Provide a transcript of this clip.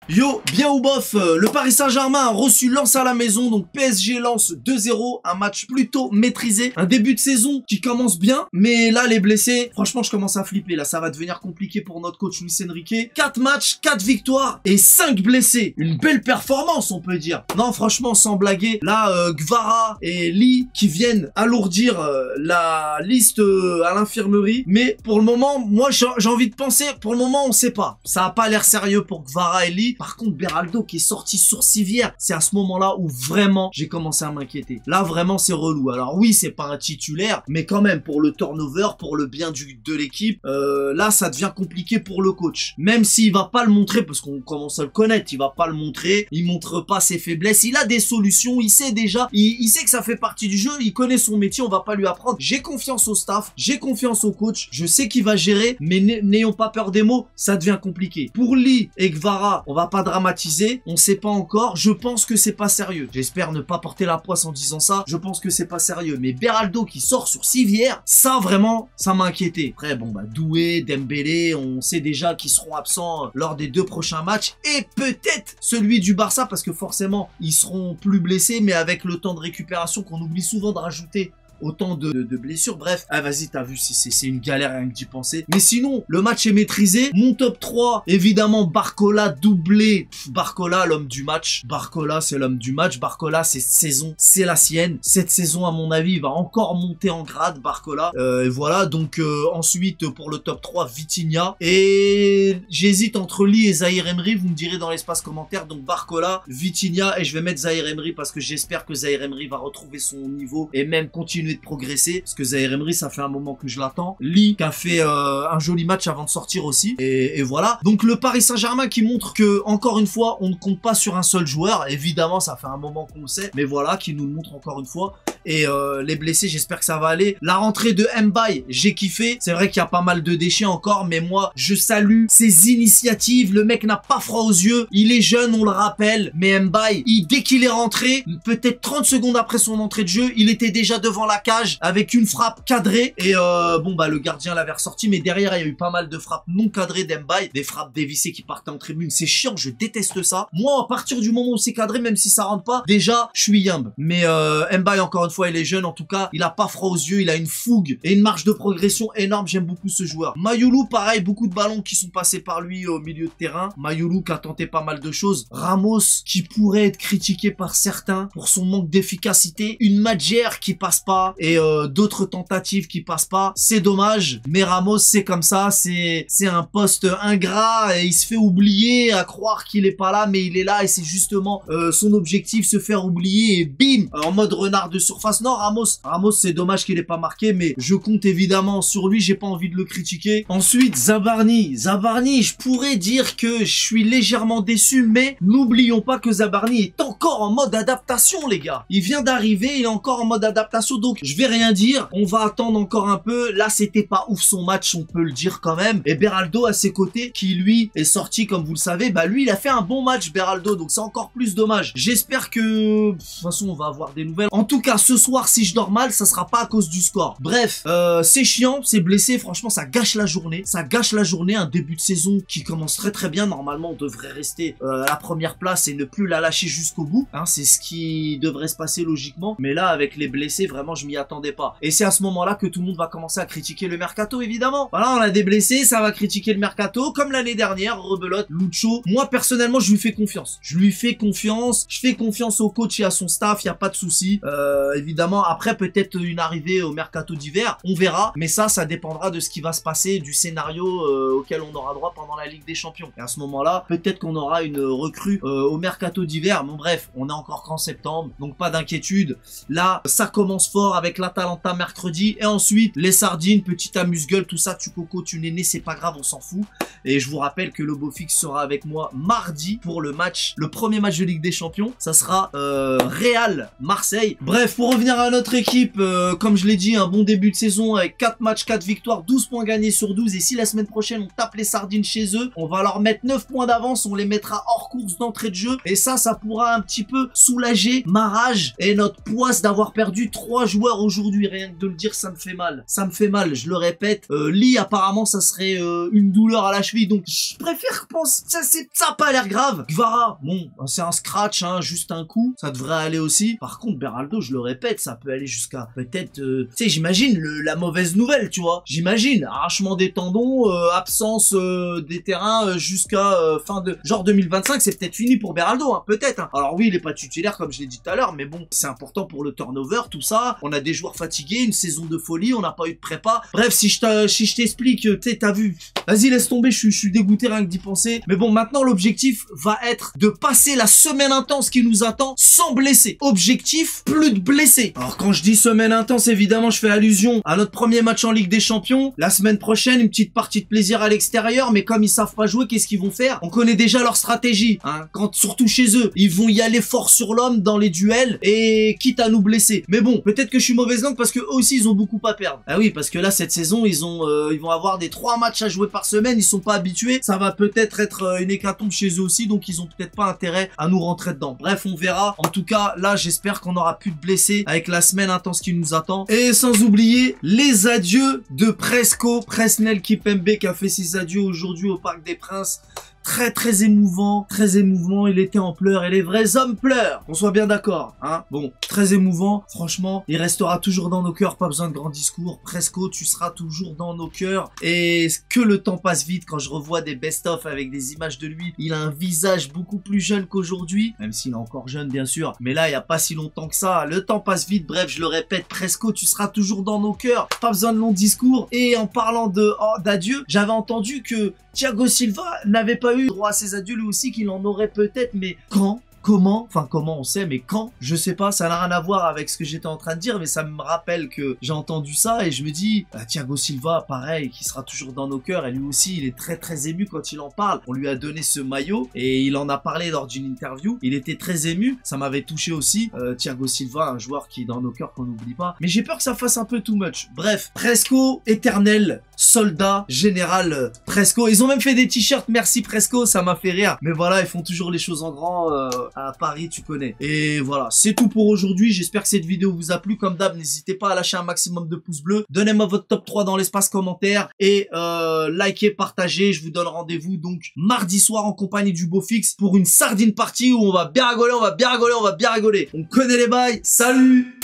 Yo, bien ou bof, le Paris Saint-Germain a reçu Lens à la maison, donc PSG Lens 2-0, un match plutôt maîtrisé, un début de saison qui commence bien, mais là les blessés, franchement je commence à flipper, là ça va devenir compliqué pour notre coach Luis Enrique. 4 matchs, 4 victoires et 5 blessés, une belle performance on peut dire. Non franchement sans blaguer, là Gvara et Lee qui viennent alourdir la liste à l'infirmerie, mais pour le moment, moi j'ai envie de penser, pour le moment on sait pas, ça a pas l'air sérieux pour Gvara et Lee. Par contre, Beraldo qui est sorti sur civière, c'est à ce moment-là où vraiment j'ai commencé à m'inquiéter. Là, vraiment, c'est relou. Alors oui, c'est pas un titulaire, mais quand même, pour le turnover, pour le bien de l'équipe, là, ça devient compliqué pour le coach. Même s'il va pas le montrer, parce qu'on commence à le connaître, il va pas le montrer, il montre pas ses faiblesses, il a des solutions, il sait déjà, il sait que ça fait partie du jeu, il connaît son métier, on va pas lui apprendre. J'ai confiance au staff, j'ai confiance au coach, je sais qu'il va gérer, mais n'ayons pas peur des mots, ça devient compliqué. Pour Lee et Gvara, on va pas dramatiser, on sait pas encore, je pense que c'est pas sérieux. J'espère ne pas porter la poisse en disant ça, je pense que c'est pas sérieux. Mais Beraldo qui sort sur civière, ça vraiment, ça m'a inquiété. Après bon bah Doué, Dembélé, on sait déjà qu'ils seront absents lors des 2 prochains matchs et peut-être celui du Barça parce que forcément ils seront plus blessés mais avec le temps de récupération qu'on oublie souvent de rajouter autant de blessures, bref. Ah vas-y, t'as vu, c'est une galère rien que d'y penser. Mais sinon, le match est maîtrisé. Mon top 3, évidemment, Barcola doublé. Barcola, l'homme du match. Barcola, c'est l'homme du match. Barcola, cette saison, c'est la sienne. Cette saison, à mon avis, il va encore monter en grade, Barcola. Et voilà, donc ensuite, pour le top 3, Vitinha. Et j'hésite entre Lee et Zahir Emery, vous me direz dans l'espace commentaire. Donc Barcola, Vitinha, et je vais mettre Zahir Emery parce que j'espère que Zahir Emery va retrouver son niveau et même continuer de progresser parce que Zahir Emery ça fait un moment que je l'attends. Lee qui a fait un joli match avant de sortir aussi et voilà. Donc le Paris Saint-Germain qui montre que encore une fois on ne compte pas sur un seul joueur, évidemment ça fait un moment qu'on le sait, mais voilà qui nous le montre encore une fois. Et les blessés, j'espère que ça va aller. La rentrée de Mbaye, j'ai kiffé. C'est vrai qu'il y a pas mal de déchets encore, mais moi, je salue ses initiatives. Le mec n'a pas froid aux yeux. Il est jeune, on le rappelle. Mais Mbaye, dès qu'il est rentré, peut-être 30 secondes après son entrée de jeu, il était déjà devant la cage avec une frappe cadrée. Et bon, bah le gardien l'avait ressorti, mais derrière, il y a eu pas mal de frappes non cadrées d'Mbaye. Des frappes dévissées qui partaient en tribune. C'est chiant, je déteste ça. Moi, à partir du moment où c'est cadré, même si ça rentre pas, déjà, je suis yumb. Mais Mbaye, encore une fois, il est jeune en tout cas, il a pas froid aux yeux, il a une fougue et une marge de progression énorme, j'aime beaucoup ce joueur. Mayoulou pareil, beaucoup de ballons qui sont passés par lui au milieu de terrain. Mayoulou qui a tenté pas mal de choses. Ramos qui pourrait être critiqué par certains pour son manque d'efficacité. Une Madjer qui passe pas et d'autres tentatives qui passent pas. C'est dommage, mais Ramos c'est comme ça, c'est un poste ingrat et il se fait oublier à croire qu'il est pas là, mais il est là et c'est justement son objectif, se faire oublier et bim, en mode renard de surface. Non, Ramos c'est dommage qu'il ait pas marqué, mais je compte évidemment sur lui, j'ai pas envie de le critiquer. Ensuite, Zabarni, je pourrais dire que je suis légèrement déçu, mais n'oublions pas que Zabarni est encore en mode adaptation, les gars. Il vient d'arriver, il est encore en mode adaptation, donc je vais rien dire, on va attendre encore un peu. Là, c'était pas ouf son match, on peut le dire quand même. Et Beraldo à ses côtés, qui lui est sorti, comme vous le savez, bah lui, il a fait un bon match, Beraldo, donc c'est encore plus dommage. J'espère que, de toute façon, on va avoir des nouvelles. En tout cas, ce soir, si je dors mal, ça sera pas à cause du score. Bref, c'est chiant, c'est blessé, franchement, ça gâche la journée. Ça gâche la journée, un début de saison qui commence très très bien. Normalement, on devrait rester à la première place et ne plus la lâcher jusqu'au bout. Hein, c'est ce qui devrait se passer logiquement. Mais là, avec les blessés, vraiment, je m'y attendais pas. Et c'est à ce moment-là que tout le monde va commencer à critiquer le mercato, évidemment. Voilà, on a des blessés, ça va critiquer le mercato, comme l'année dernière, rebelote, Lucho. Moi, personnellement, je lui fais confiance. Je fais confiance au coach et à son staff, y a pas de souci. Évidemment, après peut-être une arrivée au mercato d'hiver, on verra, mais ça dépendra de ce qui va se passer, du scénario auquel on aura droit pendant la Ligue des Champions. Et à ce moment-là, peut-être qu'on aura une recrue au mercato d'hiver. Bon bref, on est encore qu'en septembre, donc pas d'inquiétude. Là, ça commence fort avec l'Atalanta mercredi, et ensuite les sardines, petit amuse-gueule, tout ça, tu coco, tu néné, c'est pas grave, on s'en fout. Et je vous rappelle que le beau fixe sera avec moi mardi pour le premier match de Ligue des Champions. Ça sera Real Marseille. Bref, pour revenir à notre équipe, comme je l'ai dit, un bon début de saison avec 4 matchs, 4 victoires, 12 points gagnés sur 12. Et si la semaine prochaine on tape les sardines chez eux, on va leur mettre 9 points d'avance, on les mettra hors course d'entrée de jeu. Et ça pourra un petit peu soulager ma rage et notre poisse d'avoir perdu 3 joueurs joueur aujourd'hui, rien que de le dire, ça me fait mal. Ça me fait mal, je le répète. Lee, apparemment, ça serait une douleur à la cheville, donc je préfère penser, ça a pas l'air grave. Guevara, bon, c'est un scratch, hein, juste un coup, ça devrait aller aussi. Par contre, Beraldo, je le répète, ça peut aller jusqu'à peut-être, tu sais, j'imagine la mauvaise nouvelle, tu vois. J'imagine, arrachement des tendons, absence des terrains jusqu'à fin de genre 2025, c'est peut-être fini pour Beraldo, hein, peut-être. Hein. Alors oui, il est pas titulaire comme je l'ai dit tout à l'heure, mais bon, c'est important pour le turnover, tout ça. On a des joueurs fatigués, une saison de folie, on n'a pas eu de prépa. Bref, si je t'explique, tu sais, t'as vu. Vas-y, laisse tomber, je suis dégoûté rien que d'y penser. Mais bon, maintenant, l'objectif va être de passer la semaine intense qui nous attend sans blesser. Objectif, plus de blessés. Alors, quand je dis semaine intense, évidemment, je fais allusion à notre premier match en Ligue des Champions. La semaine prochaine, une petite partie de plaisir à l'extérieur, mais comme ils savent pas jouer, qu'est-ce qu'ils vont faire? On connaît déjà leur stratégie, hein. Quand, surtout chez eux, ils vont y aller fort sur l'homme dans les duels et quitte à nous blesser. Mais bon, peut-être que je suis mauvaise langue parce que eux aussi, ils ont beaucoup à perdre. Ah oui, parce que là, cette saison, ils vont avoir des 3 matchs à jouer par semaine, ils sont pas habitués. Ça va peut-être être une hécatombe chez eux aussi, donc ils ont peut-être pas intérêt à nous rentrer dedans. Bref, on verra. En tout cas, là, j'espère qu'on aura plus de blessés avec la semaine intense qui nous attend. Et sans oublier les adieux de Presnel Kimpembe qui a fait ses adieux aujourd'hui au Parc des Princes. Très émouvant, il était en pleurs et les vrais hommes pleurent, qu'on soit bien d'accord, hein. Bon, très émouvant, franchement, il restera toujours dans nos cœurs, pas besoin de grands discours. Presco, tu seras toujours dans nos cœurs et que le temps passe vite quand je revois des best-of avec des images de lui. Il a un visage beaucoup plus jeune qu'aujourd'hui, même s'il est encore jeune bien sûr, mais là il n'y a pas si longtemps que ça, le temps passe vite. Bref, je le répète, Presco, tu seras toujours dans nos cœurs, pas besoin de longs discours. Et en parlant d'adieu, j'avais entendu que Thiago Silva n'avait pas eu droit à ses adieux lui aussi, qu'il en aurait peut-être, mais quand? Comment? Enfin, comment on sait, mais quand? Je sais pas, ça n'a rien à voir avec ce que j'étais en train de dire, mais ça me rappelle que j'ai entendu ça et je me dis, Thiago Silva, pareil, qui sera toujours dans nos cœurs, et lui aussi, il est très ému quand il en parle. On lui a donné ce maillot et il en a parlé lors d'une interview. Il était très ému, ça m'avait touché aussi. Thiago Silva, un joueur qui est dans nos cœurs qu'on n'oublie pas. Mais j'ai peur que ça fasse un peu too much. Bref, Presco, éternel, soldat, général Presco. Ils ont même fait des t-shirts, merci Presco, ça m'a fait rire. Mais voilà, ils font toujours les choses en grand. À Paris, tu connais. Et voilà, c'est tout pour aujourd'hui. J'espère que cette vidéo vous a plu. Comme d'hab, n'hésitez pas à lâcher un maximum de pouces bleus. Donnez-moi votre top 3 dans l'espace commentaire et likez, partagez. Je vous donne rendez-vous donc mardi soir en compagnie du beau fixe pour une sardine party où on va bien rigoler, on va bien rigoler. On connaît les bails. Salut!